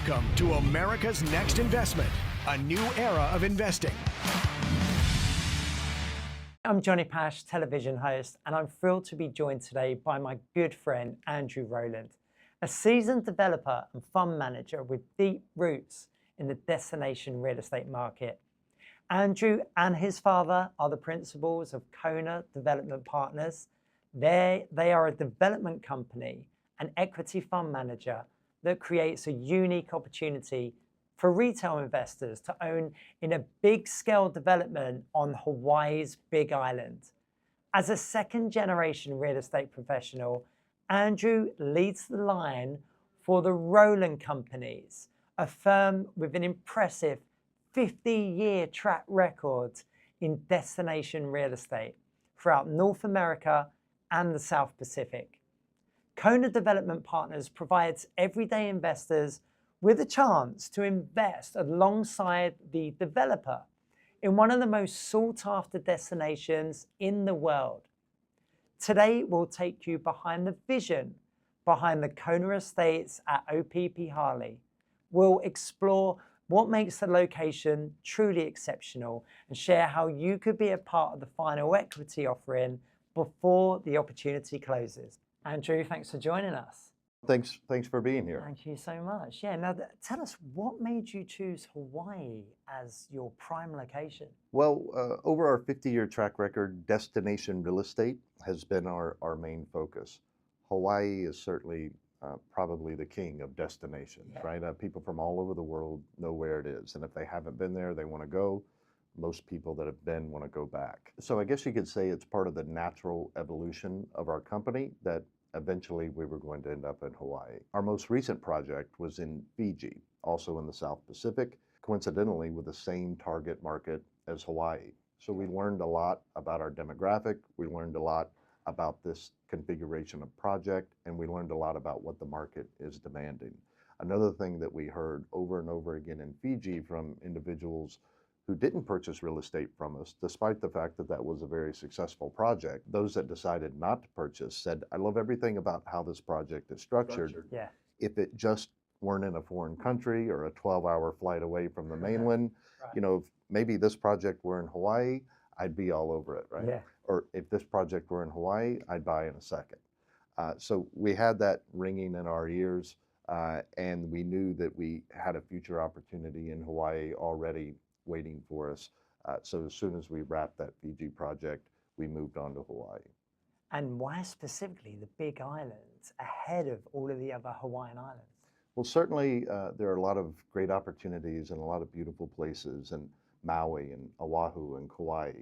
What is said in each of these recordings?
Welcome to America's Next Investment, a new era of investing. I'm Johny Pach, television host, and I'm thrilled to be joined today by my good friend, Andrew Rowland, a seasoned developer and fund manager with deep roots in the destination real estate market. Andrew and his father are the principals of Kona Development Partners. They are a development company, an equity fund manager that creates a unique opportunity for retail investors to own in a big-scale development on Hawaii's Big Island. As a second-generation real estate professional, Andrew leads the line for the Rowland Companies, a firm with an impressive 50-year track record in destination real estate throughout North America and the South Pacific. Kona Development Partners provides everyday investors with a chance to invest alongside the developer in one of the most sought-after destinations in the world. Today, we'll take you behind the vision behind the Kona Estates at OPP Harley. We'll explore what makes the location truly exceptional and share how you could be a part of the final equity offering before the opportunity closes. Andrew, thanks for joining us. Thanks for being here. Thank you so much. Yeah, now tell us, what made you choose Hawaii as your prime location? Well, over our 50-year track record, destination real estate has been our main focus. Hawaii is certainly probably the king of destinations, right? People from all over the world know where it is, and if they haven't been there, they want to go. Most people that have been want to go back. So I guess you could say it's part of the natural evolution of our company that eventually we were going to end up in Hawaii. Our most recent project was in Fiji, also in the South Pacific, coincidentally with the same target market as Hawaii. So we learned a lot about our demographic, we learned a lot about this configuration of project, and we learned a lot about what the market is demanding. Another thing that we heard over and over again in Fiji from individuals who didn't purchase real estate from us, despite the fact that that was a very successful project. Those that decided not to purchase said, I love everything about how this project is structured. Yeah. If it just weren't in a foreign country or a 12-hour flight away from the mainland, Right. you know, if maybe this project were in Hawaii, I'd be all over it, right? Yeah. Or if this project were in Hawaii, I'd buy in a second. So we had that ringing in our ears, and we knew that we had a future opportunity in Hawaii already waiting for us. So as soon as we wrapped that Fiji project, we moved on to Hawaii. And why specifically the Big Islands ahead of all of the other Hawaiian islands? Well, certainly there are a lot of great opportunities and a lot of beautiful places in Maui and Oahu and Kauai.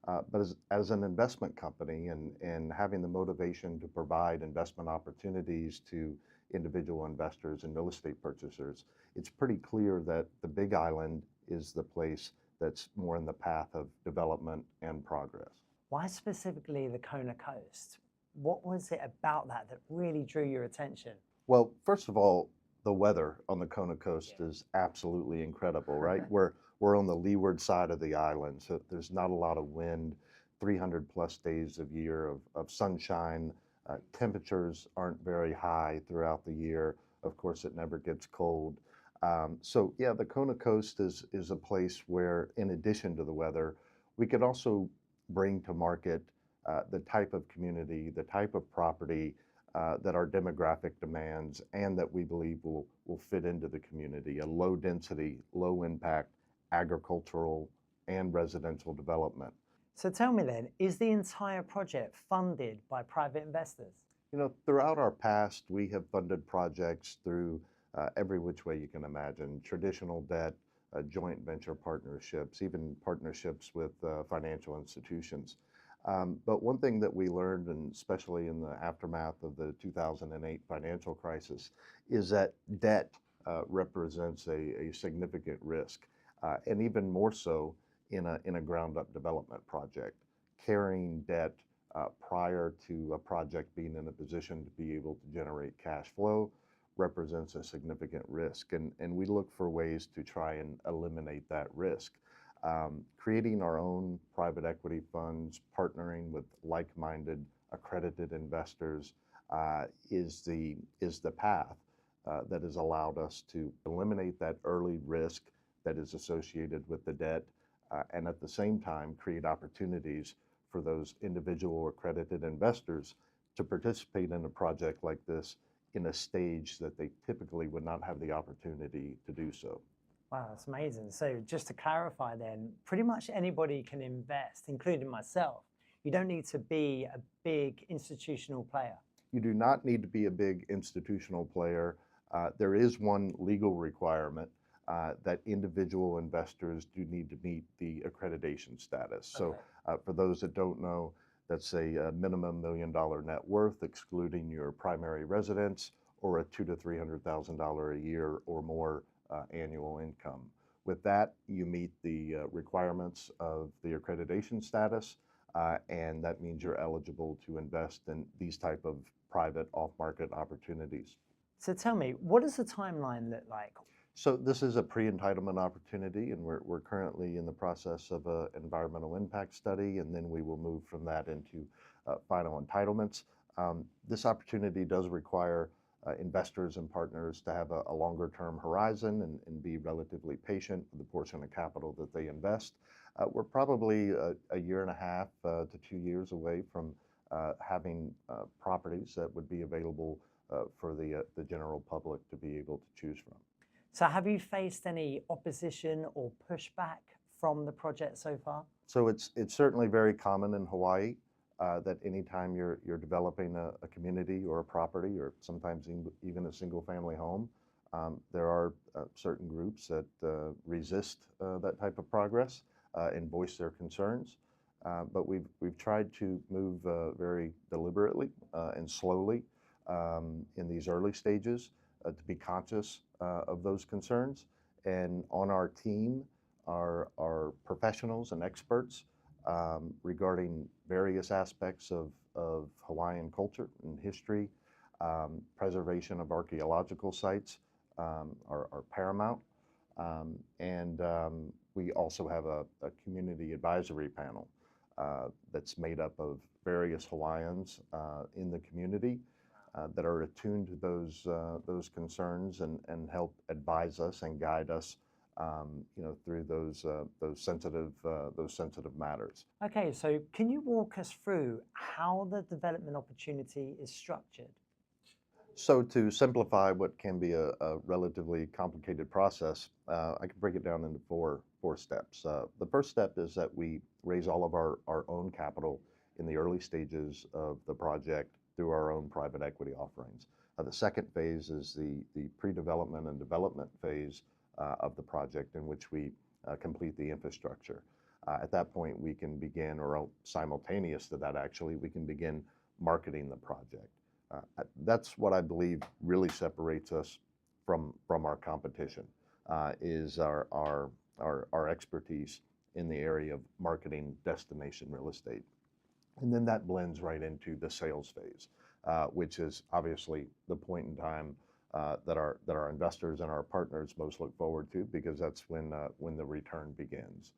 But as an investment company and having the motivation to provide investment opportunities to individual investors and real estate purchasers, it's pretty clear that the Big Island is the place that's more in the path of development and progress. Why specifically the Kona coast? What was it about that really drew your attention? Well, first of all, the weather on the Kona coast is absolutely incredible, right? We're on the leeward side of the island, so there's not a lot of wind, 300 plus days of year of sunshine. Temperatures aren't very high throughout the year. Of course, it never gets cold. So yeah, the Kona coast is a place where, in addition to the weather, we could also bring to market the type of community, the type of property that our demographic demands and that we believe will fit into the community. A low density, low impact, agricultural and residential development. So tell me then, is the entire project funded by private investors? You know, throughout our past, we have funded projects through every which way you can imagine: traditional debt, joint venture partnerships, even partnerships with financial institutions. But one thing that we learned, and especially in the aftermath of the 2008 financial crisis, is that debt represents a significant risk, and even more so in a ground-up development project. Carrying debt prior to a project being in a position to be able to generate cash flow represents a significant risk, and we look for ways to try and eliminate that risk. Creating our own private equity funds, partnering with like-minded accredited investors is the path. that has allowed us to eliminate that early risk that is associated with the debt, and at the same time create opportunities for those individual or accredited investors to participate in a project like this in a stage that they typically would not have the opportunity to do so. Wow, that's amazing. So just to clarify then, pretty much anybody can invest, including myself. You don't need to be a big institutional player. You do not need to be a big institutional player. There is one legal requirement that individual investors do need to meet the accreditation status. So for those that don't know, that's a minimum $1 million net worth, excluding your primary residence, or a $200,000 to $300,000 a year or more annual income. With that, you meet the requirements of the accreditation status, and that means you're eligible to invest in these type of private off-market opportunities. So tell me, what does the timeline look like? So this is a pre-entitlement opportunity, and we're currently in the process of an environmental impact study, and then we will move from that into final entitlements. This opportunity does require investors and partners to have a longer term horizon and be relatively patient with the portion of capital that they invest. We're probably a year and a half to 2 years away from having properties that would be available for the general public to be able to choose from. So have you faced any opposition or pushback from the project so far? So it's certainly very common in Hawaii that anytime you're developing a community or a property, or sometimes even a single family home, there are certain groups that resist that type of progress and voice their concerns. But we've tried to move very deliberately and slowly in these early stages to be conscious of those concerns. And on our team are professionals and experts regarding various aspects of Hawaiian culture and history. Preservation of archaeological sites are paramount. And we also have a community advisory panel that's made up of various Hawaiians in the community that are attuned to those concerns and help advise us and guide us, through those sensitive matters. Okay, so can you walk us through how the development opportunity is structured? So to simplify what can be a relatively complicated process, I can break it down into four steps. The first step is that we raise all of our own capital in the early stages of the project through our own private equity offerings. The second phase is the pre-development and development phase of the project, in which we complete the infrastructure. At that point, we can begin, or simultaneous to that actually, we can begin marketing the project. That's what I believe really separates us from our competition, is our expertise in the area of marketing destination real estate. And then that blends right into the sales phase, which is obviously the point in time that our investors and our partners most look forward to, because that's when the return begins.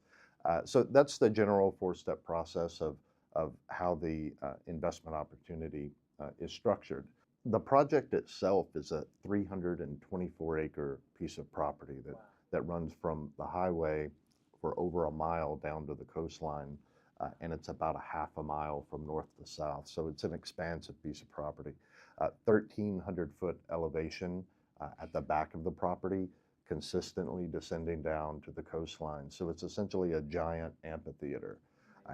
So that's the general four-step process of how the investment opportunity is structured. The project itself is a 324-acre piece of property that runs from the highway for over a mile down to the coastline, and it's about a half a mile from north to south. So it's an expansive piece of property. 1,300-foot elevation at the back of the property, consistently descending down to the coastline. So it's essentially a giant amphitheater.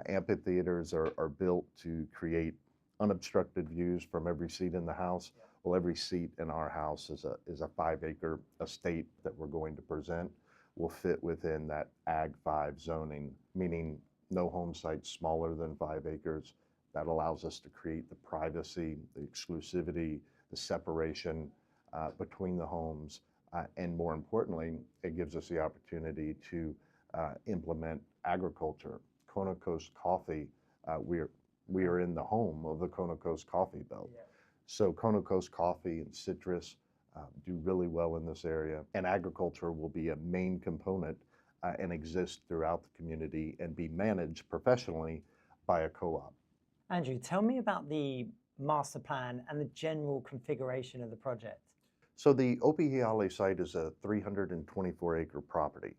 Amphitheaters are built to create unobstructed views from every seat in the house. Well, every seat in our house is a 5-acre estate that we're going to present, will fit within that Ag 5 zoning, meaning no home site smaller than 5 acres. That allows us to create the privacy, the exclusivity, the separation between the homes, and more importantly, it gives us the opportunity to implement agriculture. Kona Coast coffee, we are in the home of the Kona Coast coffee belt. Yeah. So Kona Coast coffee and citrus do really well in this area, and agriculture will be a main component and exist throughout the community and be managed professionally by a co-op. Andrew, tell me about the master plan and the general configuration of the project. So the Opihiale site is a 324-acre property.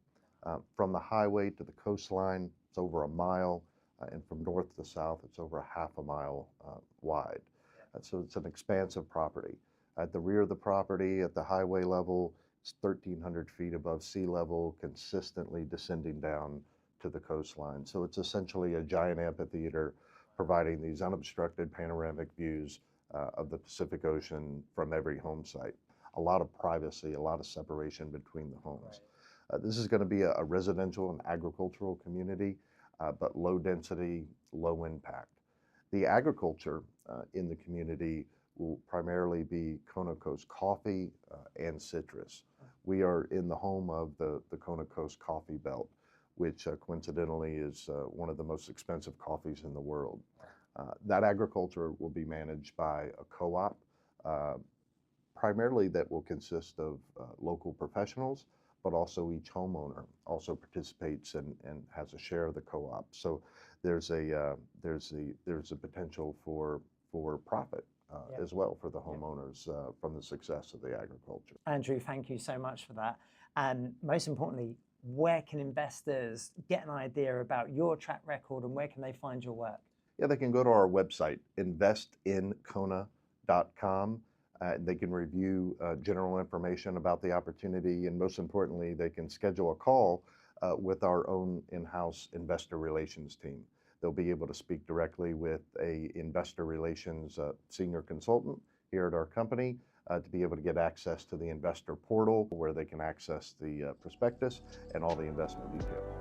From the highway to the coastline, it's over a mile, and from north to south, it's over a half a mile wide. So it's an expansive property. At the rear of the property, at the highway level, it's 1,300 feet above sea level, consistently descending down to the coastline. So it's essentially a giant amphitheater providing these unobstructed panoramic views of the Pacific Ocean from every home site. A lot of privacy, a lot of separation between the homes. This is going to be a residential and agricultural community, but low density, low impact. The agriculture in the community will primarily be Kona Coast coffee and citrus. We are in the home of the Kona Coast coffee belt, which coincidentally is one of the most expensive coffees in the world. That agriculture will be managed by a co-op, primarily that will consist of local professionals, but also each homeowner also participates and has a share of the co-op. So there's a potential for profit as well for the homeowners from the success of the agriculture. Andrew, thank you so much for that. And most importantly, where can investors get an idea about your track record and where can they find your work? Yeah, they can go to our website, investinkona.com. They can review general information about the opportunity, and most importantly, they can schedule a call with our own in-house investor relations team. They'll be able to speak directly with a investor relations senior consultant here at our company to be able to get access to the investor portal where they can access the prospectus and all the investment details.